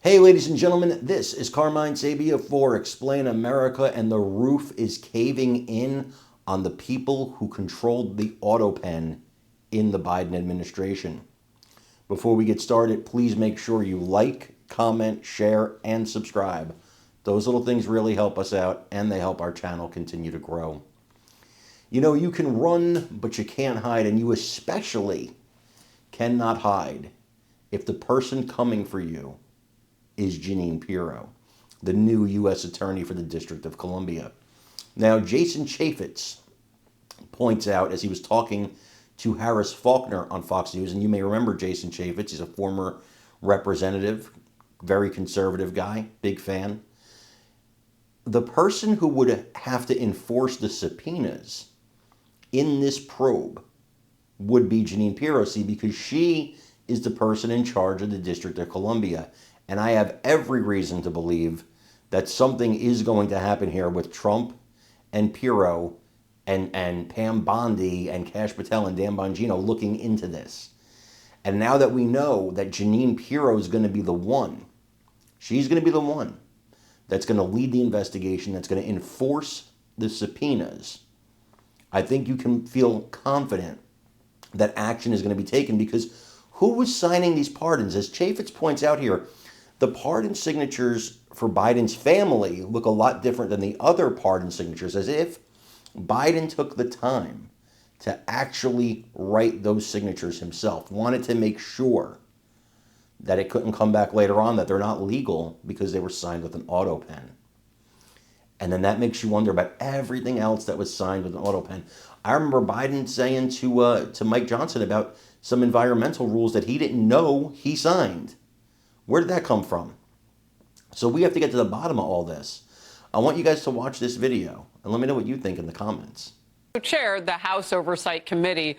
Hey, ladies and gentlemen, this is Carmine Sabia for Explain America, and the roof is caving in on the people who controlled the Autopen in the Biden administration. Before we get started, please make sure you like, comment, share, and subscribe. Those little things really help us out, and they help our channel continue to grow. You know, you can run, but you can't hide, and you especially cannot hide if the person coming for you is Jeanine Pirro, the new U.S. Attorney for the District of Columbia. Now, Jason Chaffetz points out, as he was talking to Harris Faulkner on Fox News, and you may remember Jason Chaffetz, he's a former representative, very conservative guy, big fan. The person who would have to enforce the subpoenas in this probe would be Jeanine Pirro, because she is the person in charge of the District of Columbia. And I have every reason to believe that something is going to happen here with Trump and Pirro and Pam Bondi and Kash Patel and Dan Bongino looking into this. And now that we know that Jeanine Pirro is going to be the one, she's going to be the one that's going to lead the investigation, that's going to enforce the subpoenas, I think you can feel confident that action is going to be taken, because who was signing these pardons? As Chaffetz points out here, the pardon signatures for Biden's family look a lot different than the other pardon signatures, as if Biden took the time to actually write those signatures himself, wanted to make sure that it couldn't come back later on that they're not legal because they were signed with an Autopen. And then that makes you wonder about everything else that was signed with an Autopen. I remember Biden saying to Mike Johnson about some environmental rules that he didn't know he signed. Where did that come from? So we have to get to the bottom of all this. I want you guys to watch this video and let me know what you think in the comments. Chaired the House Oversight Committee,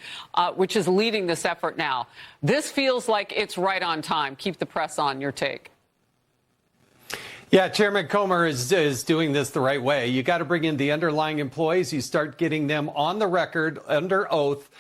which is leading this effort now. This feels like it's right on time. Keep the press on. Your take. Yeah, Chairman Comer is doing this the right way. You got to bring in the underlying employees. You start getting them on the record under oath,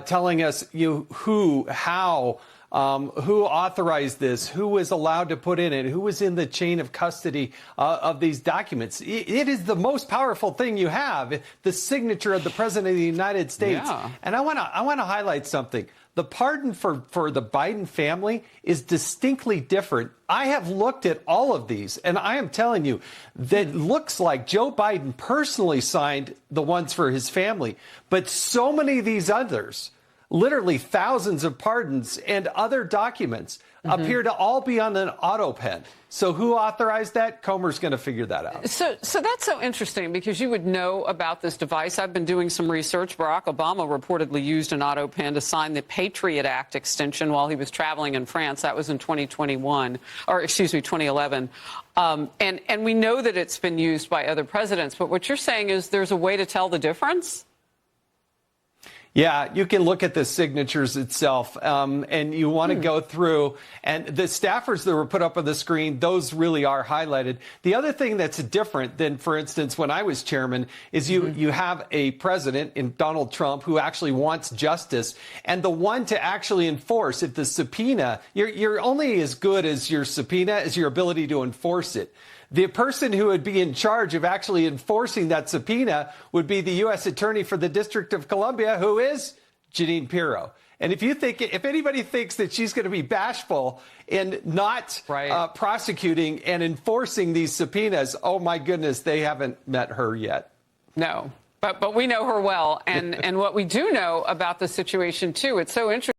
telling us who, how, who authorized this, who was allowed to put in it, who was in the chain of custody of these documents. It is the most powerful thing you have, the signature of the President of the United States. Yeah. And I want to highlight something. The pardon for the Biden family is distinctly different. I have looked at all of these, and I am telling you that looks like Joe Biden personally signed the ones for his family. But so many of these others, literally thousands of pardons and other documents, appear to all be on an Autopen. So who authorized that? Comer's going to figure that out. So that's so interesting, because you would know about this device. I've been doing some research. Barack Obama reportedly used an Autopen to sign the Patriot Act extension while he was traveling in France. That was in 2011. And we know that it's been used by other presidents. But what you're saying is there's a way to tell the difference? Yeah, you can look at the signatures itself, and you want to go through, and the staffers that were put up on the screen, those really are highlighted. The other thing that's different than, for instance, when I was chairman, is you have a president in Donald Trump who actually wants justice, and the one to actually enforce, if the subpoena, you're only as good as your subpoena as your ability to enforce it. The person who would be in charge of actually enforcing that subpoena would be the U.S. Attorney for the District of Columbia, who is Jeanine Pirro. And if anybody thinks that she's going to be bashful in not prosecuting and enforcing these subpoenas, oh my goodness, they haven't met her yet. No, but we know her well, and what we do know about the situation too, it's so interesting.